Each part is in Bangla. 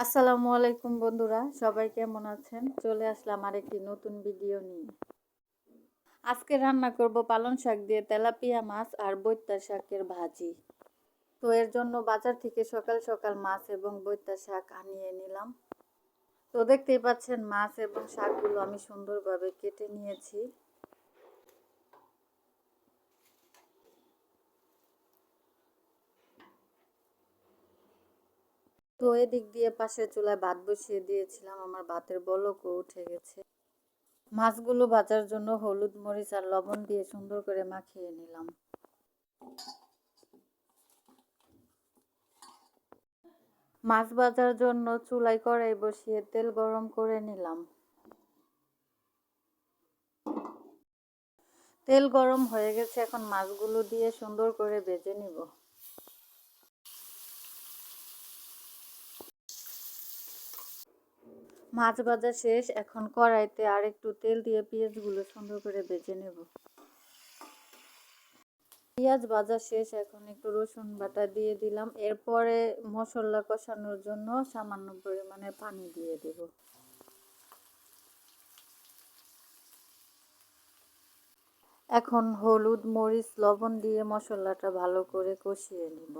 আসসালামু আলাইকুম বন্ধুরা, সবাই কেমন আছেন? চলে আসলাম আরেকটি নতুন ভিডিও নিয়ে। আজকে রান্না করব পালং শাক দিয়ে তেলাপিয়া মাছ আর বৈত্যা শাকের ভাজি। তো এর জন্য বাজার থেকে সকাল সকাল মাছ এবং বৈত্যা শাক আনিয়ে নিলাম। তো দেখতেই পাচ্ছেন মাছ এবং শাকগুলো আমি সুন্দরভাবে কেটে নিয়েছি। তো এদিক দিয়ে পাশের চুলায় ভাত বসিয়ে দিয়েছিলাম, আমার ভাতের বলকও উঠে গেছে। মাছগুলো ভাজার জন্য হলুদ মরিচ আর লবণ দিয়ে সুন্দর করে মাখিয়ে নিলাম। মাছ ভাজার জন্য চুলায় কড়াই বসিয়ে তেল গরম করে নিলাম। তেল গরম হয়ে গেছে, এখন মাছগুলো দিয়ে সুন্দর করে ভেজে নিব। মাছ ভাজা শেষ, এখন কড়াইতে আর একটু তেল দিয়ে পেঁয়াজগুলো সুন্দর করে ভেজে নেব। পেঁয়াজ ভাজা শেষ, এখন একটু রসুন বাটা দিয়ে দিলাম। এরপরে মশলা কষানোর জন্য সামান্য পরিমাণে পানি দিয়ে দেব। এখন হলুদ মরিচ লবণ দিয়ে মশলাটা ভালো করে কষিয়ে নিব।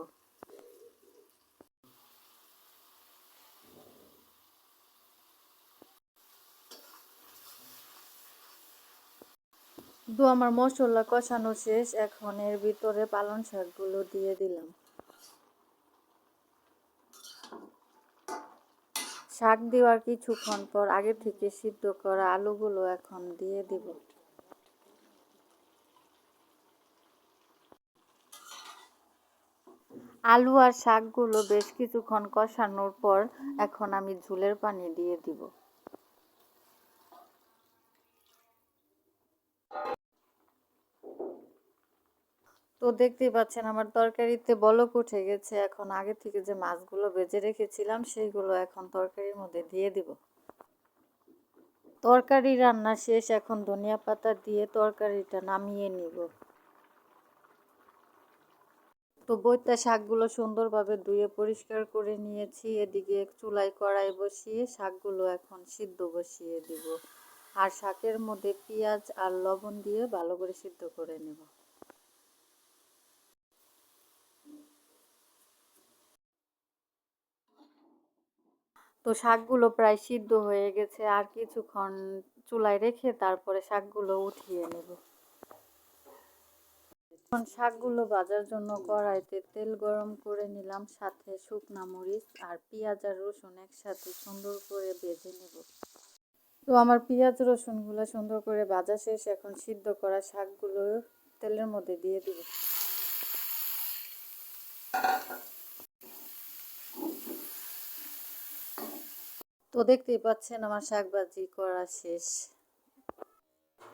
তো আমার মশলা কষানো শেষ, এখন এর ভিতরে পালং শাকগুলো দিয়ে দিলাম। শাক দেওয়ার কিছুক্ষণ পর আগে থেকে সিদ্ধ করা আলুগুলো এখন দিয়ে দিব। আলু আর শাকগুলো বেশ কিছুক্ষণ কষানোর পর এখন আমি ঝোলের পানি দিয়ে দিব। তো দেখতেই পাচ্ছেন আমার তরকারিতে বলক উঠে গেছে, এখন আগে থেকে যে মাছগুলো ভেজে রেখেছিলাম সেইগুলো এখন তরকারির মধ্যে দিয়ে দিব। তরকারি রান্না শেষ, এখন ধনিয়া পাতা দিয়ে তরকারিটা নামিয়ে নিব। তো বৈত্যা শাকগুলো সুন্দরভাবে ধুয়ে পরিষ্কার করে নিয়েছি। এদিকে চুলায় কড়াই বসিয়ে শাকগুলো এখন সিদ্ধ বসিয়ে দিব, আর শাকের মধ্যে পেঁয়াজ আর লবণ দিয়ে ভালো করে সিদ্ধ করে নেব। তো শাকগুলো প্রায় সিদ্ধ হয়ে গেছে, আর কিছুক্ষণ চুলায় রেখে তারপরে শাকগুলো উঠিয়ে নেব। এখন শাকগুলো ভাজার জন্য কড়াইতে তেল গরম করে নিলাম, সাথে শুকনা মরিচ আর পেঁয়াজ আর রসুন একসাথে সুন্দর করে ভেজে নেব। তো আমার পেঁয়াজ রসুনগুলো সুন্দর করে ভাজা শেষ, এখন সিদ্ধ করা শাকগুলো তেলের মধ্যে দিয়ে দিব। তো দেখতেই পাচ্ছেন আমার শাক ভাজি করা শেষ।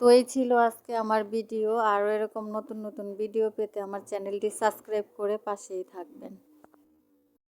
তো এই ছিল আজকে আমার ভিডিও। আরও এরকম নতুন নতুন ভিডিও পেতে আমার চ্যানেলটি সাবস্ক্রাইব করে পাশেই থাকবেন।